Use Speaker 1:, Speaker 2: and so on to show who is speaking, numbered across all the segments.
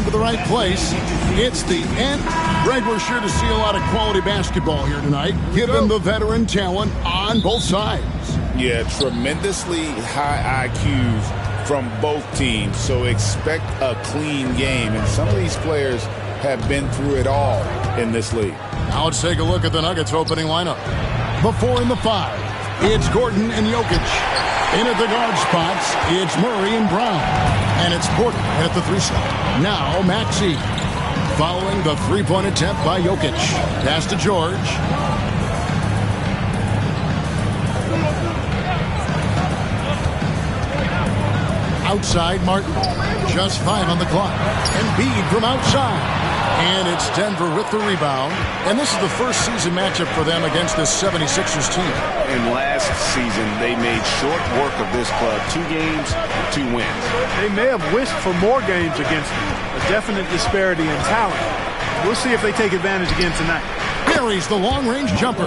Speaker 1: to the right place. It's the end. Greg, we're sure to see a lot of quality basketball here tonight, given the veteran talent on both sides.
Speaker 2: Yeah, tremendously high IQs from both teams, so expect a clean game. And some of these players have been through it all in this league.
Speaker 1: Now let's take a look at the Nuggets opening lineup. The 4 and the 5. It's Gordon and Jokic. In at the guard spots, it's Murray and Brown. And it's Porter at the 3 slot. Now Maxey. Following the three-point attempt by Jokic. Pass to George. Outside Martin. Just 5 on the clock. Embiid from outside. And it's Denver with the rebound. And this is the first season matchup for them against this 76ers team.
Speaker 2: And last season, they made short work of this club. 2 games, 2 wins.
Speaker 3: They may have wished for more games against them. A definite disparity in talent. We'll see if they take advantage again tonight.
Speaker 1: Buries the long-range jumper.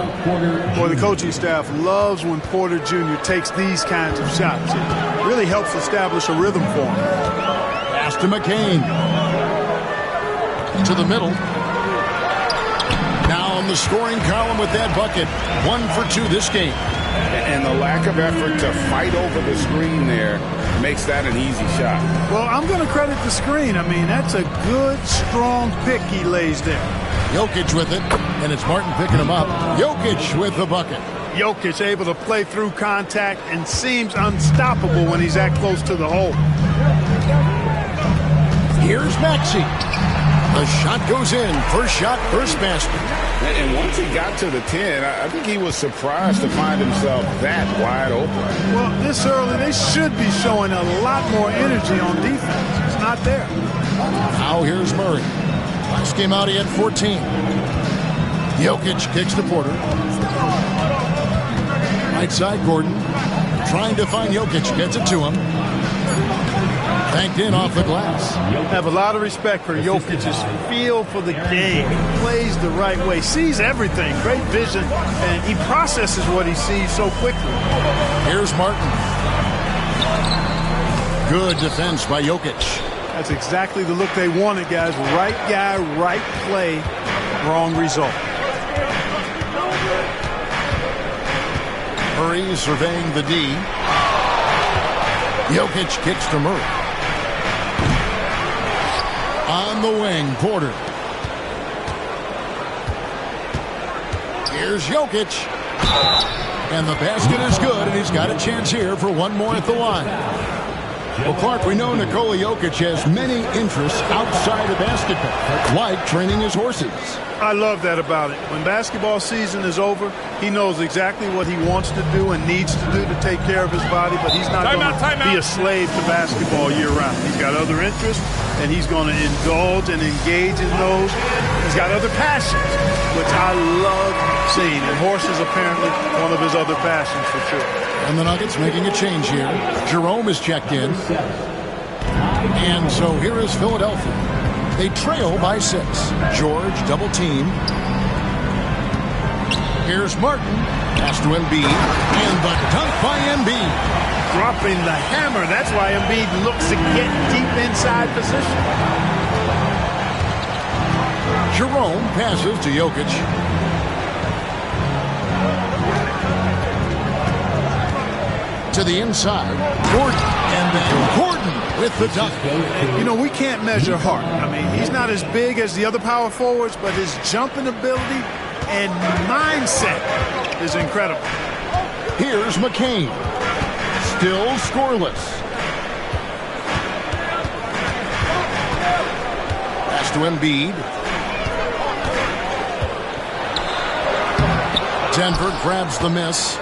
Speaker 3: Boy, the coaching staff loves when Porter Jr. takes these kinds of shots. It really helps establish a rhythm for him.
Speaker 1: Pass to McCain. To the middle. Now on the scoring column with that bucket. 1 for 2 this game.
Speaker 2: And the lack of effort to fight over the screen there makes that an easy shot.
Speaker 3: Well, I'm going to credit the screen. I mean, that's a good, strong pick he lays there.
Speaker 1: Jokic with it, and it's Martin picking him up. Jokic with the bucket.
Speaker 3: Jokic able to play through contact and seems unstoppable when he's that close to the hole.
Speaker 1: Here's Maxey. The shot goes in. First shot, first basket.
Speaker 2: And once he got to the 10, I think he was surprised to find himself that wide open.
Speaker 3: Well, this early, they should be showing a lot more energy on defense. It's not there.
Speaker 1: Now here's Murray. Last game out, he had 14. Jokic kicks to Porter. Right side, Gordon. Trying to find Jokic. Gets it to him. Banked in off the glass.
Speaker 3: Have a lot of respect for Jokic's feel for the game. He plays the right way. Sees everything. Great vision. And he processes what he sees so quickly.
Speaker 1: Here's Martin. Good defense by Jokic.
Speaker 3: That's exactly the look they wanted, guys. Right guy, right play, wrong result.
Speaker 1: Murray surveying the D. Jokic kicks to Murray. On the wing, Porter. Here's Jokic. And the basket is good, and he's got a chance here for one more at the line. Well, Clark, we know Nikola Jokic has many interests outside of basketball, like training his horses.
Speaker 3: I love that about it. When basketball season is over, he knows exactly what he wants to do and needs to do to take care of his body, but he's not going to be a slave to basketball year-round. He's got other interests, and he's going to indulge and engage in those. He's got other passions, which I love seeing, and horses apparently one of his other passions for sure.
Speaker 1: And the Nuggets making a change here. Jerome is checked in. And so here is Philadelphia. They trail by 6. George double team. Here's Martin. Pass to Embiid. And the dunk by Embiid.
Speaker 3: Dropping the hammer. That's why Embiid looks to get deep inside position.
Speaker 1: Jerome passes to Jokic. To the inside. Gordon. And then Gordon with the dunk.
Speaker 3: You know, we can't measure Hart. I mean, he's not as big as the other power forwards, but his jumping ability and mindset is incredible.
Speaker 1: Here's McCain. Still scoreless. Pass to Embiid. Denver grabs the miss.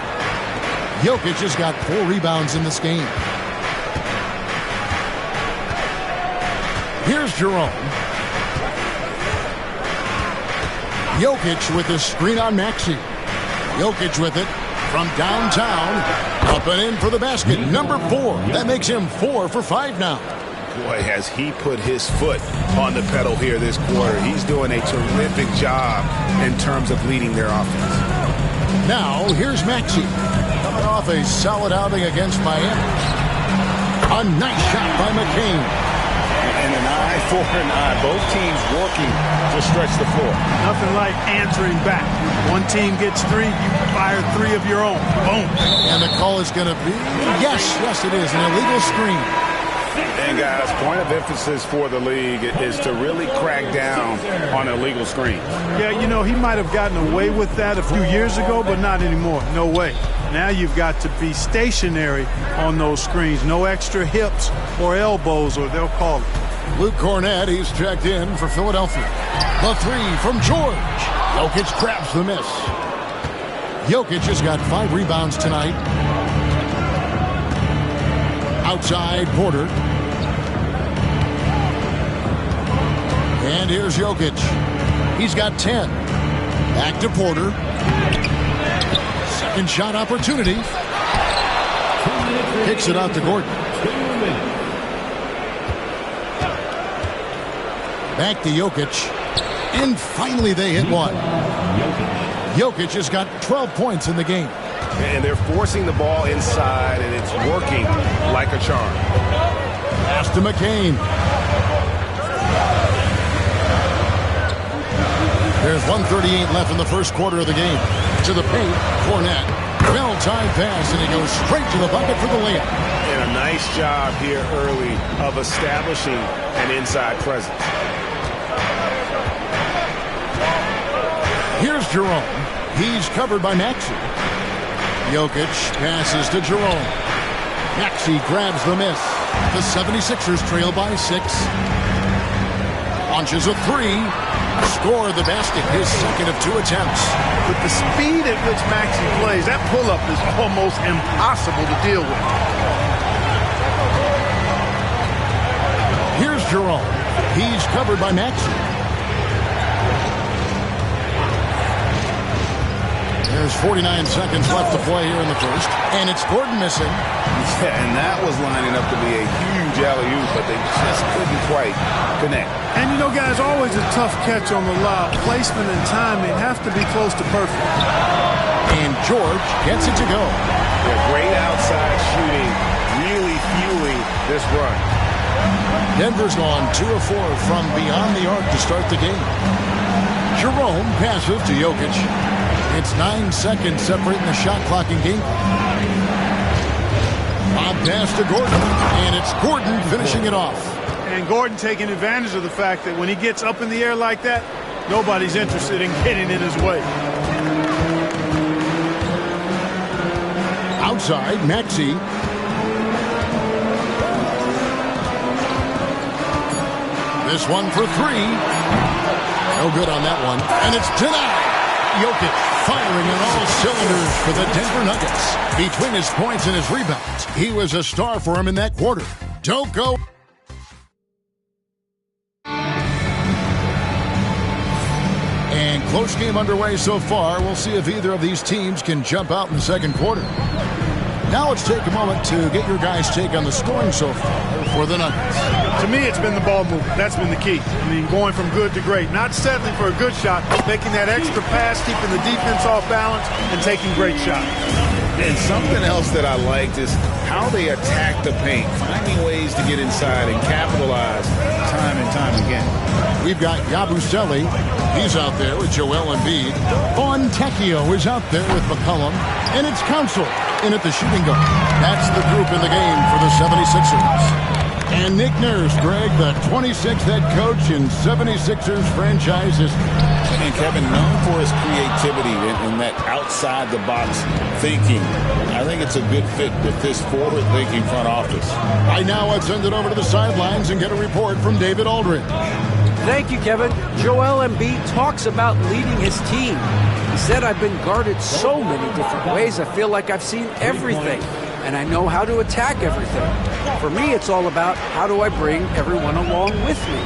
Speaker 1: Jokic has got 4 rebounds in this game. Here's Jerome. Jokic with the screen on Maxey. Jokic with it from downtown. Up and in for the basket. Number 4. That makes him 4 for 5 now.
Speaker 2: Boy, has he put his foot on the pedal here this quarter. He's doing a terrific job in terms of leading their offense.
Speaker 1: Now, here's Maxey. Coming off a solid outing against Miami. A nice shot by McCain.
Speaker 2: And
Speaker 4: and an eye for an eye. Both teams working to stretch the floor.
Speaker 3: Nothing like answering back. One team gets 3, you fire 3 of your own. Boom.
Speaker 1: And the call is going to be, yes, it is, an illegal screen.
Speaker 2: And guys, point of emphasis for the league is to really crack down on illegal screens.
Speaker 3: Yeah, you know, he might have gotten away with that a few years ago, but not anymore. No way. Now you've got to be stationary on those screens. No extra hips or elbows, or they'll call it.
Speaker 1: Luke Cornett, he's checked in for Philadelphia. The 3 from George. Jokic grabs the miss. Jokic has got 5 rebounds tonight. Outside Porter. And here's Jokic. He's got 10. Back to Porter. Second shot opportunity. Kicks it out to Gordon. Back to Jokic. And finally they hit one. Jokic has got 12 points in the game.
Speaker 4: And they're forcing the ball inside, and it's working like a charm.
Speaker 1: Pass to McCain. There's 1:38 left in the first quarter of the game. To the paint, Cornett. Well-timed pass, and he goes straight to the bucket for the layup.
Speaker 4: And a nice job here early of establishing an inside presence.
Speaker 1: Here's Jerome. He's covered by Maxey. Jokic passes to Jerome. Maxey grabs the miss. The 76ers trail by 6. Launches a 3. Score the basket, his second of 2 attempts.
Speaker 3: With the speed at which Maxey plays, that pull-up is almost impossible to deal with.
Speaker 1: Here's Jerome. He's covered by Maxey. There's 49 seconds left to play here in the first. And it's Gordon missing.
Speaker 2: Yeah, and that was lining up to be a huge alley-oop, but they just couldn't quite connect.
Speaker 3: And, you know, guys, always a tough catch on the lob. Placement and timing have to be close to perfect.
Speaker 1: And George gets it to go.
Speaker 4: Yeah, great outside shooting, really fueling this run.
Speaker 1: Denver's gone 2 of 4 from beyond the arc to start the game. Jerome passes to Jokic. It's 9 seconds separating the shot clock and game. Bob pass to Gordon, and it's Gordon finishing it off.
Speaker 3: And Gordon taking advantage of the fact that when he gets up in the air like that, nobody's interested in getting in his way.
Speaker 1: Outside, Maxey. This one for 3. No good on that one. And it's denied. Jokic firing on all cylinders for the Denver Nuggets. Between his points and his rebounds, he was a star for him in that quarter. Don't go. And close game underway so far. We'll see if either of these teams can jump out in the second quarter. Now let's take a moment to get your guys' take on the scoring so far for the Nuggets.
Speaker 3: To me, it's been the ball movement. That's been the key. I mean, going from good to great. Not settling for a good shot, making that extra pass, keeping the defense off balance, and taking great shots.
Speaker 2: And something else that I liked is how they attack the paint, finding ways to get inside and capitalize time and time again.
Speaker 1: We've got Yabusele. He's out there with Joel Embiid. Fontecchio is out there with McCollum. And it's Council in at the shooting guard. That's the group in the game for the 76ers. And Nick Nurse, Greg, the 26th head coach in 76ers franchise history.
Speaker 2: And Kevin, known for his creativity and that outside-the-box thinking. I think it's a good fit with this forward-thinking front office.
Speaker 1: Right now, let's send it over to the sidelines and get a report from David Aldridge.
Speaker 5: Thank you, Kevin. Joel Embiid talks about leading his team. He said, I've been guarded so many different ways. I feel like I've seen everything, and I know how to attack everything. For me, it's all about how do I bring everyone along with me.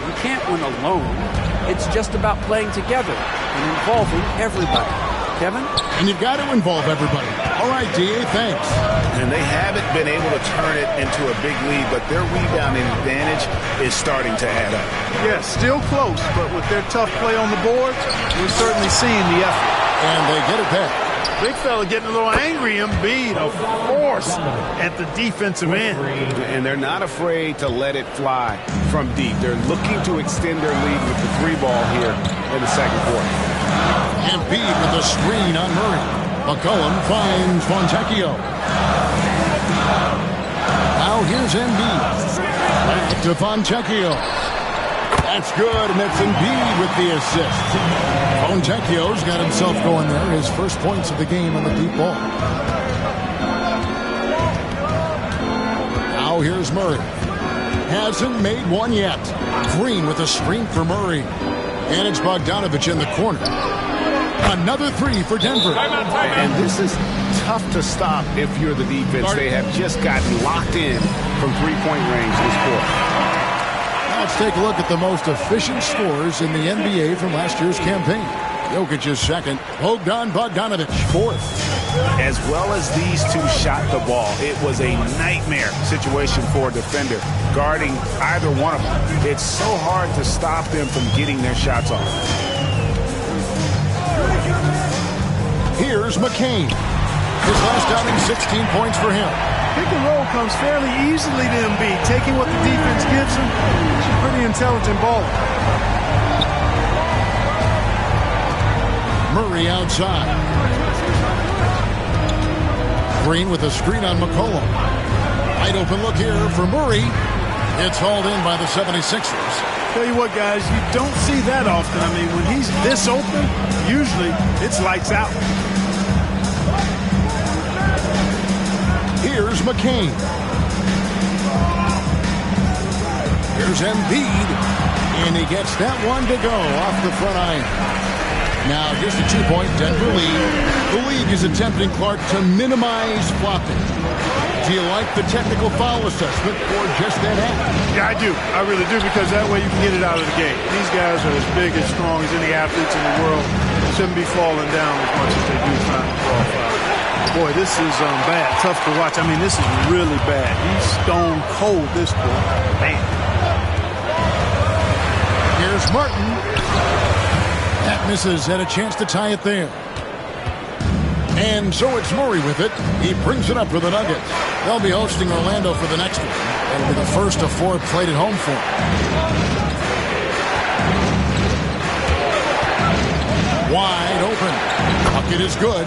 Speaker 5: You can't win alone. It's just about playing together and involving everybody. Kevin?
Speaker 1: And you've got to involve everybody. All right, D.A., thanks.
Speaker 2: And they haven't been able to turn it into a big lead, but their rebounding advantage is starting to add up.
Speaker 3: Yeah, still close, but with their tough play on the boards, we're certainly seeing the effort.
Speaker 1: And they get it back.
Speaker 3: Big fella getting a little angry. Embiid, of course, at the defensive end.
Speaker 4: And they're not afraid to let it fly from deep. They're looking to extend their lead with the 3-ball here in the second quarter.
Speaker 1: Embiid with a screen on Murray. McCollum finds Fontecchio. Now here's Embiid. Back to Fontecchio. That's good, and it's Embiid with the assist. Fontecchio's got himself going there. His first points of the game on the deep ball. Now here's Murray. Hasn't made one yet. Green with a screen for Murray. And it's Bogdanovich in the corner. Another three for Denver.
Speaker 4: And this is tough to stop if you're the defense. They have just gotten locked in from three-point range this quarter.
Speaker 1: Let's take a look at the most efficient scorers in the NBA from last year's campaign. Jokic is second. Bogdanovich fourth.
Speaker 4: As well as these two shot the ball, it was a nightmare situation for a defender guarding either one of them. It's so hard to stop them from getting their shots off.
Speaker 1: Here's McCain. His last outing, 16 points for him.
Speaker 3: Pick and roll comes fairly easily to Embiid, taking what the defense gives him. Pretty intelligent ball.
Speaker 1: Murray outside. Green with a screen on McCollum. Wide open look here for Murray. It's hauled in by the 76ers.
Speaker 3: Tell you what, guys, you don't see that often. I mean, when he's this open, usually it's lights out.
Speaker 1: Here's McCain. Here's Embiid. And he gets that one to go off the front iron. Now, just a 2-point Denver lead. The league is attempting, Clark, to minimize flopping. Do you like the technical foul assessment for just that act?
Speaker 3: Yeah, I do. I really do, because that way you can get it out of the game. These guys are as big and strong as any athletes in the world. Shouldn't be falling down as much as they do trying to draw foul. Boy, this is bad. Tough to watch. I mean, this is really bad. He's stone cold, this boy. Man.
Speaker 1: Here's Martin. That misses. Had a chance to tie it there. And so it's Murray with it. He brings it up for the Nuggets. They'll be hosting Orlando for the next one. It'll be the first of 4 played at home for them. Wide open. Bucket is good.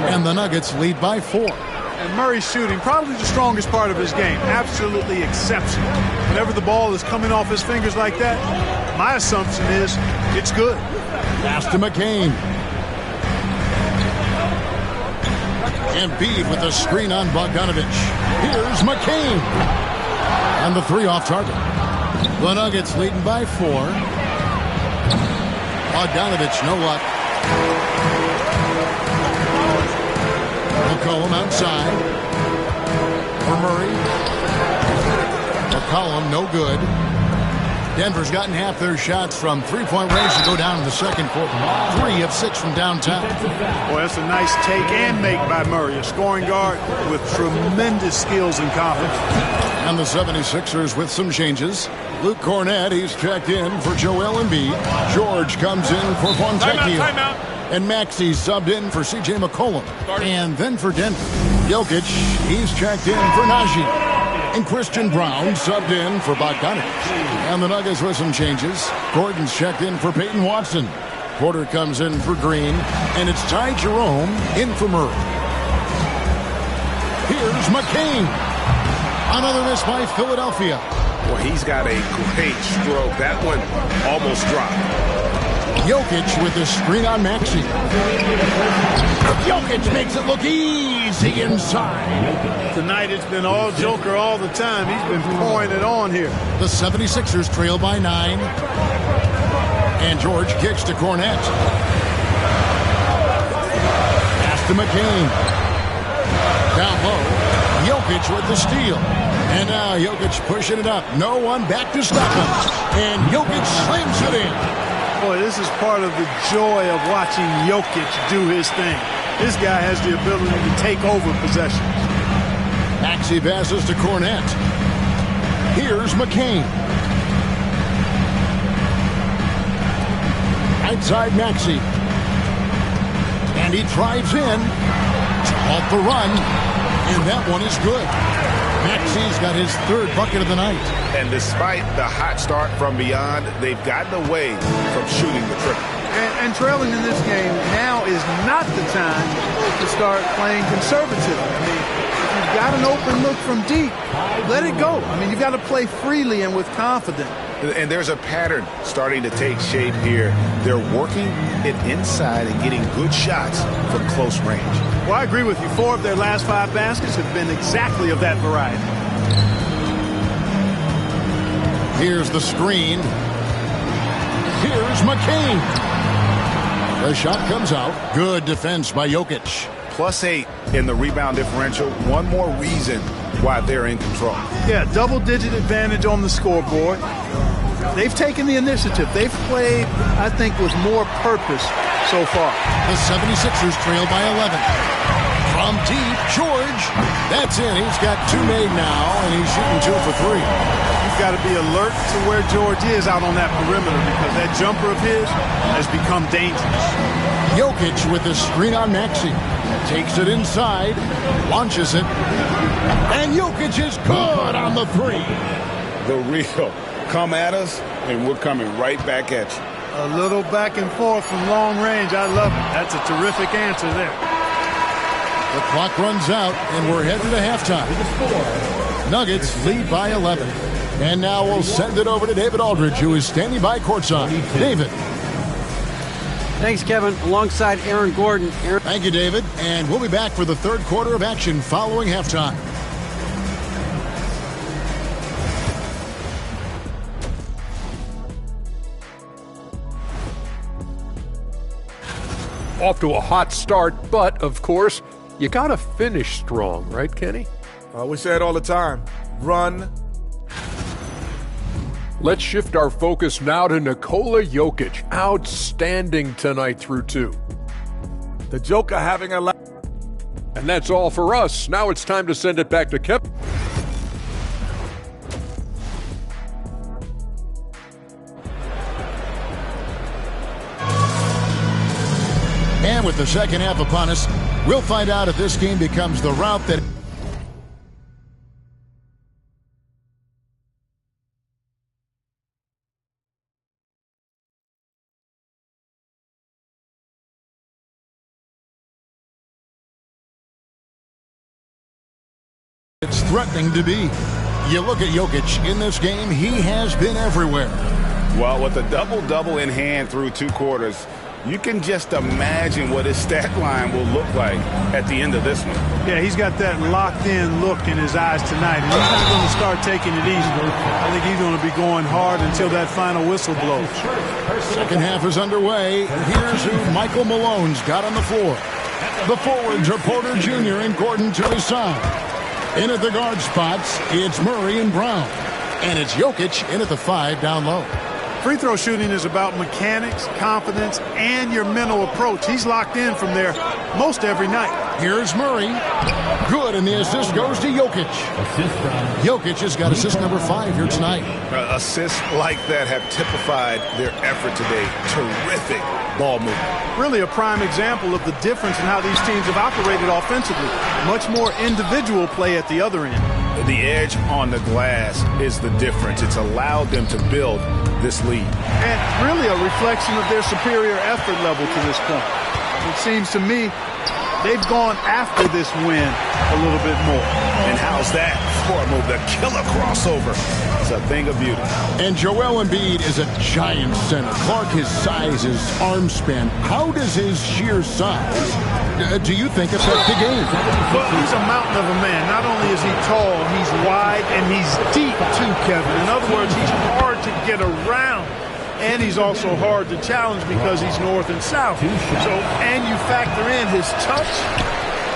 Speaker 1: And the Nuggets lead by 4.
Speaker 3: And Murray's shooting, probably the strongest part of his game. Absolutely exceptional. Whenever the ball is coming off his fingers like that, my assumption is it's good.
Speaker 1: Pass to McCain. Embiid with a screen on Bogdanovich. Here's McCain. And the 3 off target. The Nuggets leading by 4. Bogdanovich, no luck. McCollum outside. For Murray. McCollum, no good. Denver's gotten half their shots from three-point range to go down in the second quarter. 3 of 6 from downtown.
Speaker 3: Boy, that's a nice take and make by Murray. A scoring guard with tremendous skills and confidence.
Speaker 1: And the 76ers with some changes. Luke Cornett, he's checked in for Joel Embiid. George comes in for Fontecchio.
Speaker 6: Timeout.
Speaker 1: And Maxey subbed in for C.J. McCollum. And then for Denver, Jokic, he's checked in for Najee. And Christian Brown subbed in for Bogdanovich. And the Nuggets with some changes. Gordon's checked in for Peyton Watson. Porter comes in for Green. And it's Ty Jerome in for Murray. Here's McCain. Another miss by Philadelphia.
Speaker 4: Well, he's got a great stroke. That one almost dropped.
Speaker 1: Jokic with the screen on Maxey. Jokic makes it look easy inside.
Speaker 3: Tonight it's been all Joker all the time. He's been pouring it on here.
Speaker 1: The 76ers trail by 9. And George kicks to Cornett. Pass to McCain. Down low. Jokic with the steal. And now Jokic pushing it up. No one back to stop him. And Jokic slams it in.
Speaker 3: Boy, this is part of the joy of watching Jokic do his thing. This guy has the ability to take over possessions.
Speaker 1: Maxey passes to Cornett. Here's McCain. Outside Maxey. And he drives in. Off the run. And that one is good. Maxi's got his third bucket of the night.
Speaker 2: And despite the hot start from beyond, they've gotten away from shooting the triple.
Speaker 3: And trailing in this game now is not the time to start playing conservative. I mean, if you've got an open look from deep, let it go. I mean, you've got to play freely and with confidence.
Speaker 2: And there's a pattern starting to take shape here. They're working it inside and getting good shots from close range.
Speaker 3: Well, I agree with you. 4 of their last 5 baskets have been exactly of that variety.
Speaker 1: Here's the screen. Here's McCain. The shot comes out. Good defense by Jokic.
Speaker 2: +8 in the rebound differential. One more reason why they're in control.
Speaker 3: Yeah, double-digit advantage on the scoreboard. They've taken the initiative. They've played, I think, with more purpose so far.
Speaker 1: The 76ers trail by 11. From deep, George. That's in. He's got 2 made now, and he's shooting 2 for 3.
Speaker 3: You've got to be alert to where George is out on that perimeter because that jumper of his has become dangerous.
Speaker 1: Jokic with the screen on Maxey. Takes it inside, launches it, and Jokic is good on the 3.
Speaker 2: The real. Come at us, and we're coming right back at you.
Speaker 3: A little back and forth from long range. I love it. That's a terrific answer there.
Speaker 1: The clock runs out, and we're headed to halftime. Nuggets lead by 11. And now we'll send it over to David Aldridge, who is standing by courtside. David.
Speaker 5: Thanks, Kevin. Alongside Aaron Gordon.
Speaker 1: Thank you, David. And we'll be back for the third quarter of action following halftime.
Speaker 6: Off to a hot start, but, of course, you got to finish strong, right, Kenny?
Speaker 7: We say it all the time. Run.
Speaker 6: Let's shift our focus now to Nikola Jokic. Outstanding tonight through 2.
Speaker 7: The Joker having a...
Speaker 6: And that's all for us. Now it's time to send it back to Kevin.
Speaker 1: And with the second half upon us, we'll find out if this game becomes the route that... it's threatening to be. You look at Jokic in this game, he has been everywhere.
Speaker 2: Well, with a double-double in hand through 2 quarters, you can just imagine what his stat line will look like at the end of this one.
Speaker 3: Yeah, he's got that locked-in look in his eyes tonight, and he's not going to start taking it easy. I think he's going to be going hard until that final whistle blows.
Speaker 1: Second half is underway. Here's who Michael Malone's got on the floor. The forwards are Porter Jr. and Gordon to his side. In at the guard spots, it's Murray and Brown. And it's Jokic in at the 5 down low.
Speaker 3: Free throw shooting is about mechanics, confidence, and your mental approach. He's locked in from there most every night.
Speaker 1: Here's Murray. Good, and the assist goes to Jokic. Jokic has got assist number 5 here tonight.
Speaker 2: Assists like that have typified their effort today. Terrific ball movement.
Speaker 3: Really a prime example of the difference in how these teams have operated offensively. Much more individual play at the other end.
Speaker 2: The edge on the glass is the difference. It's allowed them to build this lead.
Speaker 3: And really a reflection of their superior effort level to this point. It seems to me they've gone after this win a little bit more.
Speaker 2: And how's that for a move? The killer crossover. It's a thing of beauty.
Speaker 1: And Joel Embiid is a giant center. Clark, his size, his arm span. How does his sheer size, do you think, affect the game?
Speaker 3: Well, he's a mountain of a man. Not only is he tall, he's wide, and he's deep too, Kevin. In other words, he's hard to get around. And he's also hard to challenge because he's north and south. So, and you factor in his touch.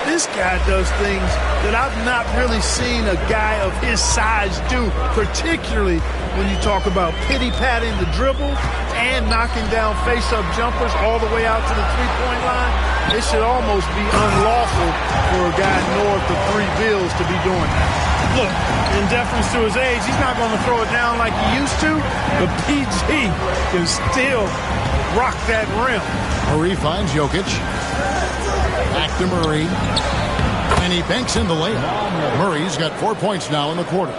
Speaker 3: This guy does things that I've not really seen a guy of his size do, particularly when you talk about pity-patting the dribble and knocking down face-up jumpers all the way out to the three-point line. It should almost be unlawful for a guy north of 3 bills to be doing that. Look, in deference to his age, he's not going to throw it down like he used to, but PG can still rock that rim.
Speaker 1: Murray finds Jokic. Back to Murray. And he banks in the layup. Murray's got 4 points now in the quarter.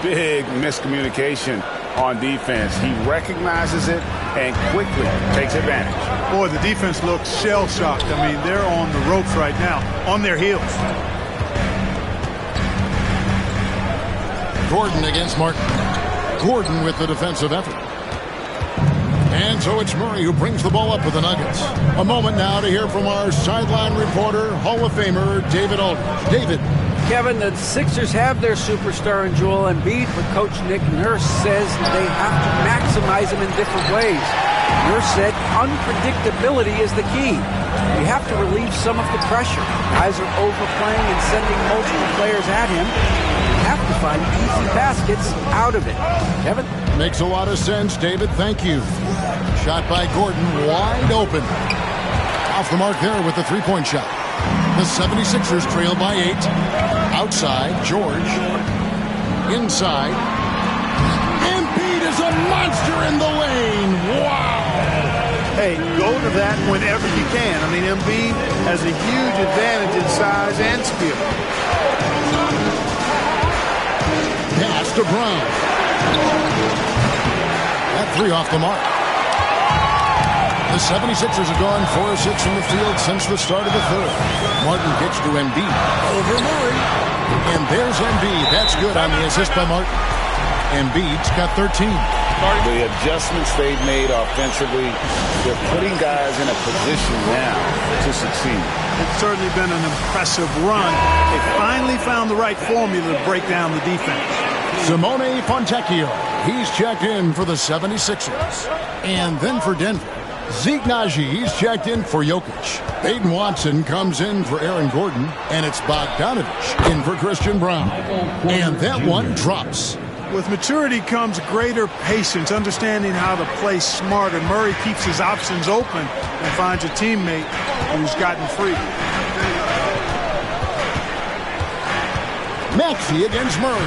Speaker 4: Big miscommunication on defense. He recognizes it and quickly takes advantage.
Speaker 3: Boy, the defense looks shell-shocked. I mean, they're on the ropes right now, on their heels.
Speaker 1: Gordon against Martin. Gordon with the defensive effort. And so it's Murray who brings the ball up with the Nuggets. A moment now to hear from our sideline reporter, Hall of Famer David Aldridge. David.
Speaker 5: Kevin, the Sixers have their superstar in Joel Embiid, but Coach Nick Nurse says they have to maximize him in different ways. Nurse said unpredictability is the key. You have to relieve some of the pressure. Guys are overplaying and sending multiple players at him. You have to find easy baskets out of it. Kevin?
Speaker 1: Makes a lot of sense, David. Thank you. Shot by Gordon, wide open. Off the mark there with the three-point shot. The 76ers trail by 8. Outside, George. Inside. Embiid is a monster in the lane. Wow.
Speaker 3: Hey, go to that whenever you can. I mean, Embiid has a huge advantage in size and skill.
Speaker 1: Pass to Brown. That three off the mark. The 76ers have gone 4 of 6 from the field since the start of the third. Martin gets to Embiid. Over Murray. And there's Embiid. That's good on the assist by Martin. Embiid's got 13.
Speaker 4: The adjustments they've made offensively, they're putting guys in a position now to succeed.
Speaker 3: It's certainly been an impressive run. They finally found the right formula to break down the defense.
Speaker 1: Simone Fontecchio. He's checked in for the 76ers. And then for Denver, Zeke Najee's checked in for Jokic. Peyton Watson comes in for Aaron Gordon. And it's Bogdanovich in for Christian Brown. And that one drops.
Speaker 3: With maturity comes greater patience, understanding how to play smarter. Murray keeps his options open and finds a teammate who's gotten free.
Speaker 1: Maxey against Murray.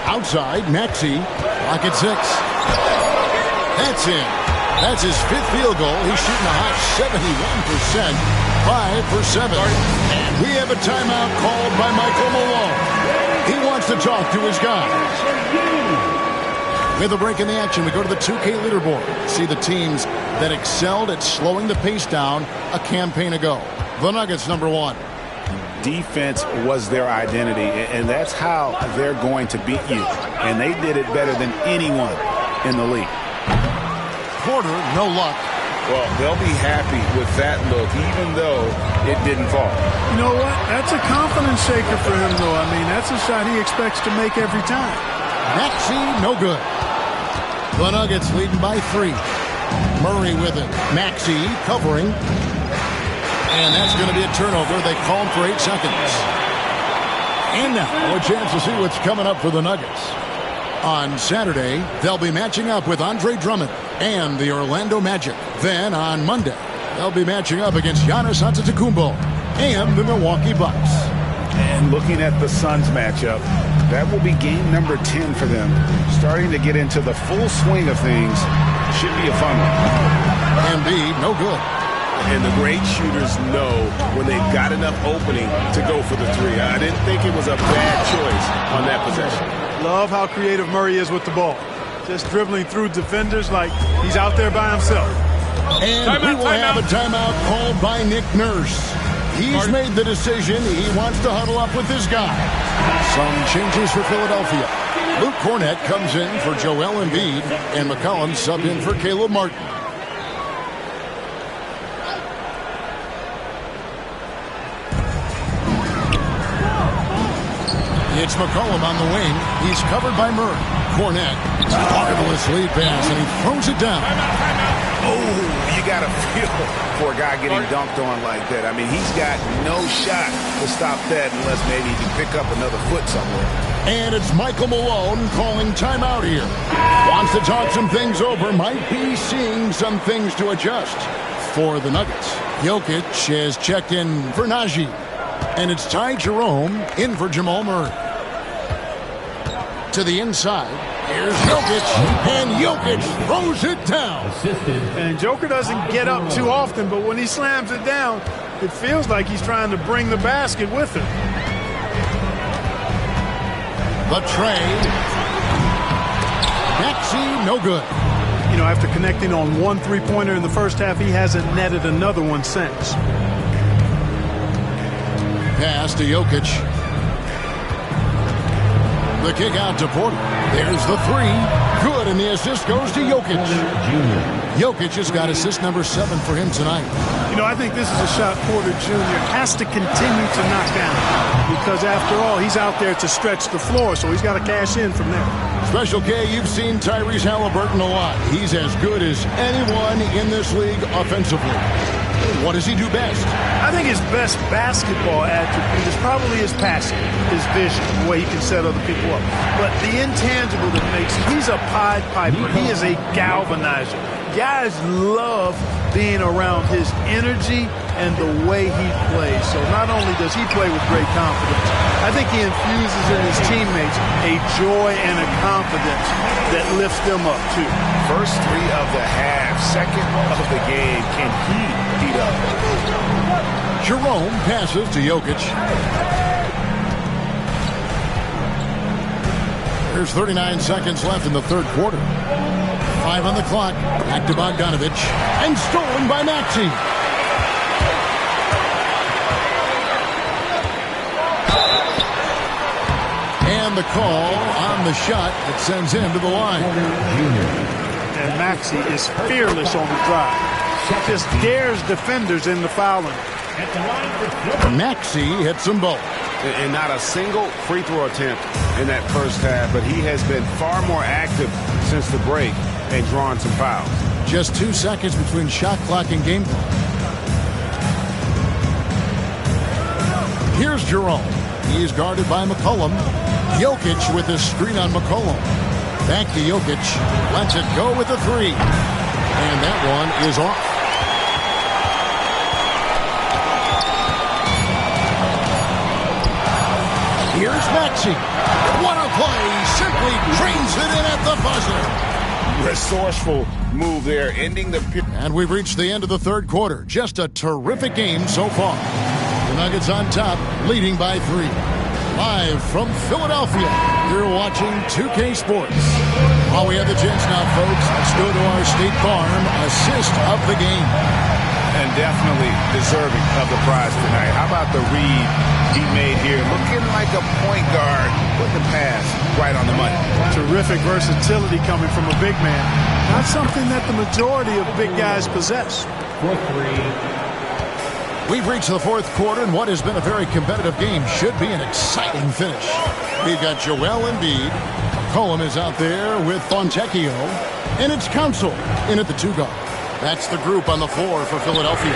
Speaker 1: Outside, Maxey, pocket 6. That's in. That's his 5th field goal. He's shooting a hot 71%, 5 for 7. And we have a timeout called by Michael Malone. He wants to talk to his guys. With a break in the action, we go to the 2K leaderboard. See the teams that excelled at slowing the pace down a campaign ago. The Nuggets, number 1.
Speaker 4: Defense was their identity, and that's how they're going to beat you. And they did it better than anyone in the league.
Speaker 1: Porter, no luck.
Speaker 4: Well, they'll be happy with that look, even though it didn't fall.
Speaker 3: You know what? That's a confidence shaker for him, though. I mean, that's a shot he expects to make every time.
Speaker 1: Maxey, no good. The Nuggets leading by 3. Murray with it. Maxey covering. And that's going to be a turnover. They called for 8 seconds. And now a chance to see what's coming up for the Nuggets. On Saturday, they'll be matching up with Andre Drummond and the Orlando Magic. Then on Monday, they'll be matching up against Giannis Antetokounmpo and the Milwaukee Bucks.
Speaker 4: And looking at the Suns matchup, that will be game number 10 for them. Starting to get into the full swing of things. Should be a fun one.
Speaker 1: Embiid, no good.
Speaker 8: And the great shooters know when they've got enough opening to go for the 3. I didn't think it was a bad choice on that possession.
Speaker 3: Love how creative Murray is with the ball. Just dribbling through defenders like he's out there by himself.
Speaker 1: And we will have a timeout called by Nick Nurse. He's made the decision. He wants to huddle up with his guy. Some changes for Philadelphia. Luke Cornett comes in for Joel Embiid, and McCollum subbed in for Caleb Martin. It's McCollum on the wing. He's covered by Murray. Cornett, marvelous lead pass, and he throws it down.
Speaker 4: Oh, you got to feel for a guy getting dunked on like that. I mean, he's got no shot to stop that unless maybe he can pick up another foot somewhere.
Speaker 1: And it's Michael Malone calling timeout here. Wants to talk some things over. Might be seeing some things to adjust for the Nuggets. Jokic has checked in for Najee. And it's Ty Jerome in for Jamal Murray. To the inside, Here's Jokic, and Jokic throws it down.
Speaker 3: And Joker doesn't get up too often, but when he slams it down, it feels like he's trying to bring the basket with him.
Speaker 1: The trade. Maxey, no good.
Speaker 3: You know, after connecting on one three-pointer in the first half, he hasn't netted another one since.
Speaker 1: Pass to Jokic. The kick out to Porter. There's the three. Good, and the assist goes to Jokic. Jokic has got assist number 7 for him tonight.
Speaker 3: You know, I think this is a shot Porter Jr. has to continue to knock down because, after all, he's out there to stretch the floor, so he's got to cash in from there.
Speaker 1: Special K, you've seen Tyrese Halliburton a lot. He's as good as anyone in this league offensively. What does he do best?
Speaker 3: I think his best basketball attribute is probably his passing, his vision, the way he can set other people up. But the intangible that makes him, he's a Pied Piper. He is a galvanizer. Guys love being around his energy and the way he plays. So not only does he play with great confidence, I think he infuses in his teammates a joy and a confidence that lifts them up too.
Speaker 4: First 3 of the half, second of the game. Can he heat up?
Speaker 1: Jerome passes to Jokic. There's 39 seconds left in the third quarter. 5 on the clock. Back to Bogdanovich. And stolen by Maxey. And the call on the shot that sends him to the line.
Speaker 3: And Maxey is fearless on the drive. Just dares defenders into fouling.
Speaker 1: Maxey hits them both.
Speaker 4: And not a single free throw attempt in that first half, but he has been far more active since the break and drawn some fouls.
Speaker 1: Just 2 seconds between shot clock and game clock. Here's Jerome. He is guarded by McCollum. Jokic with his screen on McCollum. Back to Jokic. Lets it go with a 3. And that one is off. Here's Maxey. What a play. Simply drains it in at the buzzer.
Speaker 4: Resourceful move there, ending the...
Speaker 1: And we've reached the end of the third quarter. Just a terrific game so far. The Nuggets on top, leading by 3. Live from Philadelphia, you're watching 2K Sports. While we have the chance now, folks, let's go to our State Farm assist of the game.
Speaker 4: And definitely deserving of the prize tonight. How about the read he made here? Looking like a point guard with the pass right on the money.
Speaker 3: Terrific versatility coming from a big man. Not something that the majority of big guys possess.
Speaker 1: 4-3. We've reached the fourth quarter, and what has been a very competitive game should be an exciting finish. We've got Joel Embiid. McCollum is out there with Fontecchio. And it's Council in at the 2 guard. That's the group on the floor for Philadelphia.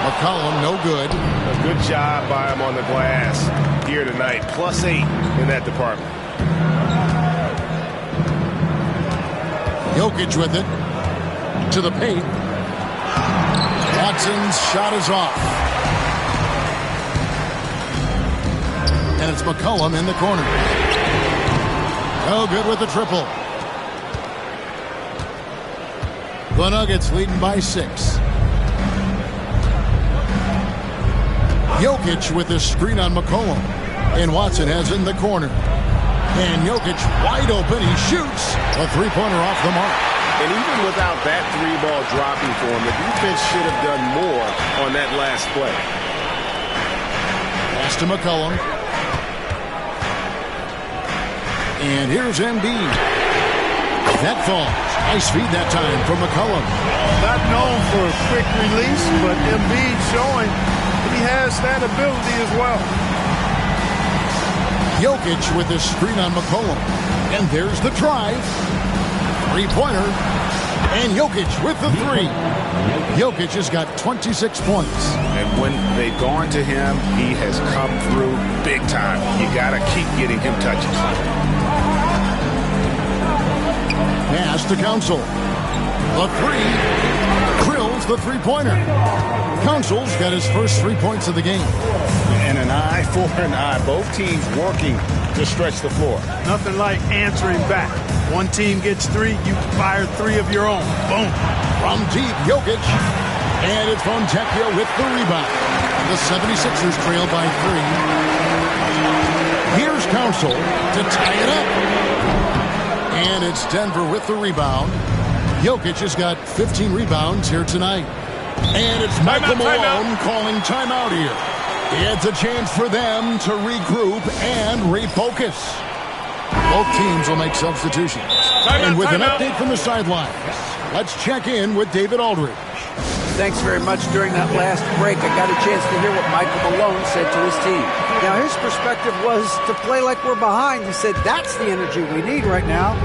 Speaker 1: McCollum, no good.
Speaker 8: A good job by him on the glass here tonight. +8 in that department.
Speaker 1: Jokic with it. To the paint. Watson's shot is off. And it's McCollum in the corner. No good with the triple. The Nuggets leading by 6. Jokic with the screen on McCollum. And Watson has in the corner. And Jokic wide open. He shoots. A 3-pointer off the mark.
Speaker 8: And even without that 3-ball dropping for him, the defense should have done more on that last play.
Speaker 1: Pass to McCollum. And here's Embiid. That falls. Nice feed that time from McCollum.
Speaker 3: Not known for a quick release, but Embiid showing he has that ability as well.
Speaker 1: Jokic with the screen on McCollum. And there's the drive. 3-pointer. And Jokic with the 3. Jokic has got 26 points.
Speaker 4: And when they've gone to him, he has come through big time. You got to keep getting him touches.
Speaker 1: Pass to Council. The 3. Drills the 3-pointer. Council's got his first 3 points of the game.
Speaker 4: And an eye for an eye. Both teams working
Speaker 2: to stretch the floor.
Speaker 3: Nothing like answering back. One team gets 3, you fire 3 of your own. Boom.
Speaker 1: From deep, Jokic. And it's Fontecchio with the rebound. The 76ers trail by 3. Here's Council to tie it up. And it's Denver with the rebound. Jokic has got 15 rebounds here tonight. And it's Michael Malone calling timeout here. It's a chance for them to regroup and refocus. Both teams will make substitutions. And with an update from the sidelines, let's check in with David Aldridge.
Speaker 5: Thanks very much. During that last break, I got a chance to hear what Michael Malone said to his team. Now, his perspective was to play like we're behind. He said, that's the energy we need right now.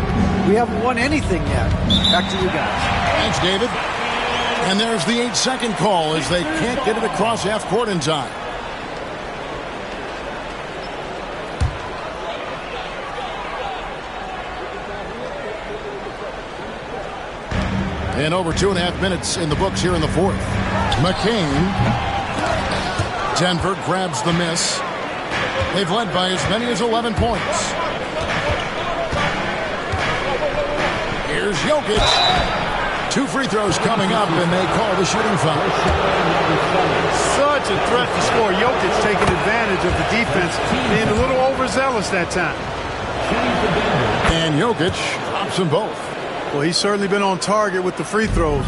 Speaker 5: We haven't won anything yet. Back to you guys.
Speaker 1: Thanks, David. And there's the 8-second call as they can't get it across half court in time. And over 2.5 minutes in the books here in the fourth. McCain. Denver grabs the miss. They've led by as many as 11 points. Here's Jokic. 2 free throws coming up, and they call the shooting foul.
Speaker 3: Such a threat to score. Jokic taking advantage of the defense, being a little overzealous that time.
Speaker 1: And Jokic drops them both.
Speaker 3: Well, he's certainly been on target with the free throws.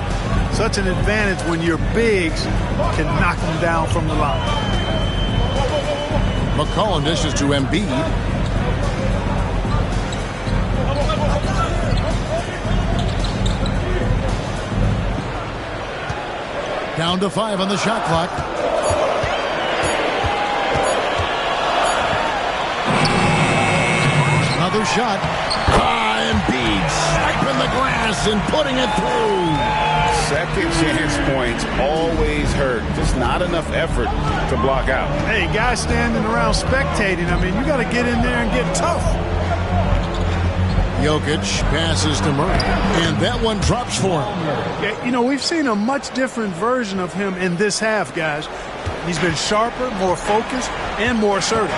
Speaker 3: Such an advantage when your bigs can knock them down from the line.
Speaker 1: McCollum dishes to Embiid. Down to 5 on the shot clock. Another shot. Embiid swiping the glass and putting it through.
Speaker 4: Second chance points always hurt. Just not enough effort to block out.
Speaker 3: Hey, guys standing around spectating, I mean, you got to get in there and get tough.
Speaker 1: Jokic passes to Murray, and that one drops for him.
Speaker 3: Yeah, you know, we've seen a much different version of him in this half, guys. He's been sharper, more focused, and more assertive.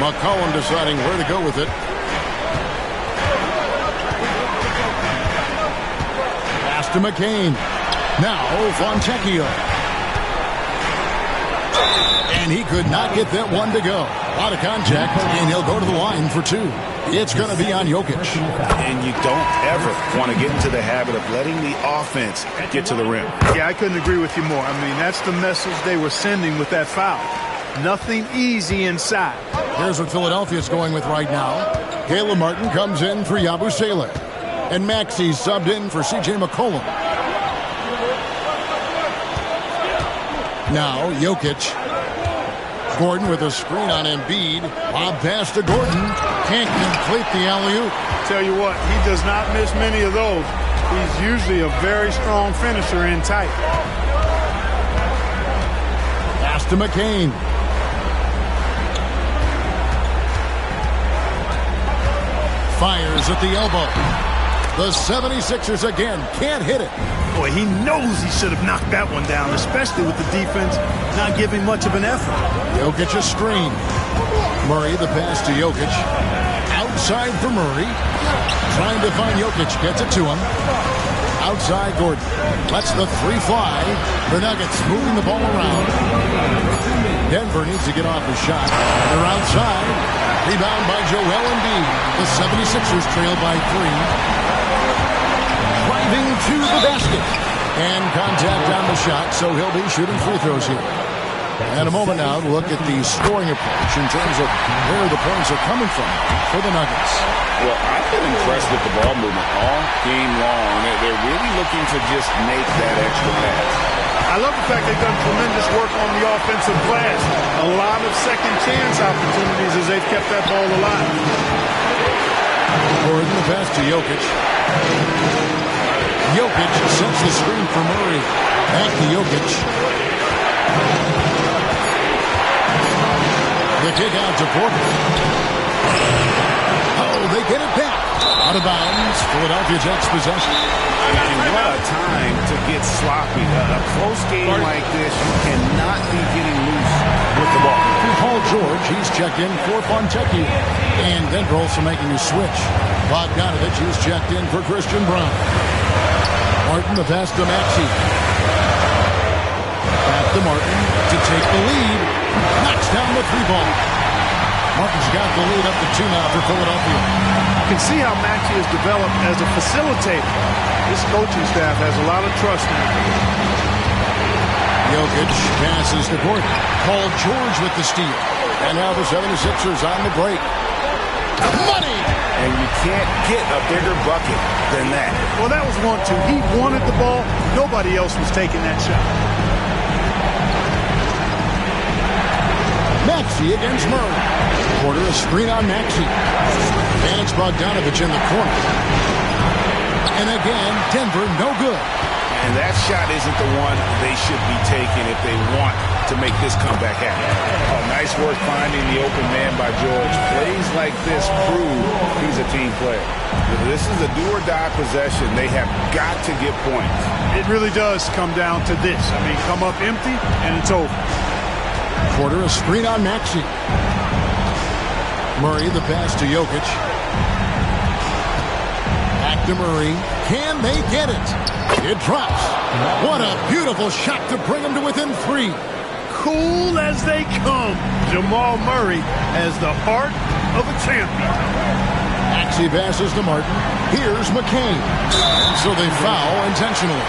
Speaker 1: McCollum deciding where to go with it. Pass to McCain. Now Fontecchio. And he could not get that one to go. Out of contact, and he'll go to the line for 2. It's going to be on Jokic.
Speaker 4: And you don't ever want to get into the habit of letting the offense get to the rim.
Speaker 3: Yeah, I couldn't agree with you more. I mean, that's the message they were sending with that foul. Nothing easy inside.
Speaker 1: Here's what Philadelphia's going with right now. Caleb Martin comes in for Yabusele. And Maxey's subbed in for C.J. McCollum. Now, Jokic. Gordon with a screen on Embiid. Lob pass to Gordon. Can't complete the alley-oop.
Speaker 3: Tell you what, he does not miss many of those. He's usually a very strong finisher in tight.
Speaker 1: Pass to McCain. Fires at the elbow. The 76ers again can't hit it.
Speaker 3: Boy, he knows he should have knocked that one down, especially with the defense not giving much of an effort.
Speaker 1: Jokic a screen. Murray the pass to Jokic. Outside for Murray. Trying to find Jokic. Gets it to him. Outside Gordon. Lets the 3 fly. The Nuggets moving the ball around. Denver needs to get off the shot. They're outside. Rebound by Joel Embiid. The 76ers trail by 3. Driving to the basket. And contact on the shot, so he'll be shooting free throws here. And a moment now to look at the scoring approach in terms of where the points are coming from for the Nuggets.
Speaker 4: Well, I've been impressed with the ball movement all game long. They're really looking to just make that extra pass.
Speaker 3: I love the fact they've done tremendous work on the offensive glass. A lot of second chance opportunities as they've kept that ball alive.
Speaker 1: Gordon the pass to Jokic. Jokic sets the screen for Murray. Back to Jokic. The kick out to Porter. Oh, they get it back. Out of bounds. Philadelphia takes possession.
Speaker 4: And what a time to get sloppy. A close game like this, you cannot be getting loose with the ball.
Speaker 1: Paul George, he's checked in for Fontecchio. And Denver also making a switch. Bogdanovich, he's checked in for Christian Brown. Martin, the pass to Maxey. Back to Martin to take the lead. Knocks down the 3-ball. Martin's got the lead up to 2 now for Philadelphia.
Speaker 3: You can see how Maxey has developed as a facilitator. This coaching staff has a lot of trust in him.
Speaker 1: Jokic passes to Gordon. Paul George with the steal. And now the 76ers on the break. Money!
Speaker 4: And you can't get a bigger bucket than that.
Speaker 3: Well, that was 1-2. He wanted the ball. Nobody else was taking that shot.
Speaker 1: Maxey against Murray. Porter a screen on Maxey. And it's Bogdanovich in the corner. And again, Denver no good.
Speaker 2: And that shot isn't the one they should be taking if they want to make this comeback happen. Oh, nice work finding the open man by George. Plays like this prove he's a team player. If this is a do-or-die possession, they have got to get points.
Speaker 3: It really does come down to this. I mean, come up empty, and it's over.
Speaker 1: Porter a screen on Maxey. Murray the pass to Jokic. Back to Murray. Can they get it? It drops. What a beautiful shot to bring them to within 3.
Speaker 3: Cool as they come. Jamal Murray has the heart of a champion.
Speaker 1: Maxey passes to Martin. Here's McCain. So they foul intentionally.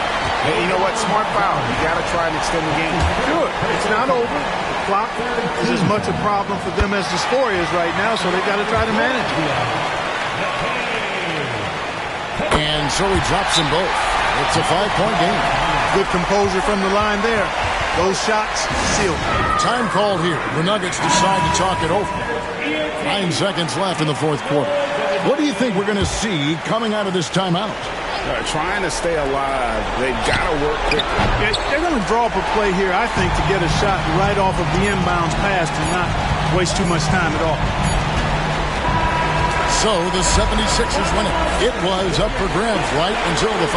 Speaker 4: Hey, you know what? Smart foul. You got to try and extend the game.
Speaker 3: Good. It's not over. The clock is as much a problem for them as the score is right now, so they've got to try to manage it.
Speaker 1: And so he drops them both. It's a 5-point game.
Speaker 3: Good composure from the line there. Those shots sealed.
Speaker 1: Time called here. The Nuggets decide to talk it over. 9 seconds left in the 4th quarter. What do you think we're going to see coming out of this timeout?
Speaker 2: Trying to stay alive. They've got to work quickly.
Speaker 3: They're going to draw up a play here, I think, to get a shot right off of the inbounds pass and not waste too much time at all.
Speaker 1: So the 76ers win it. It was up for grabs right until the final.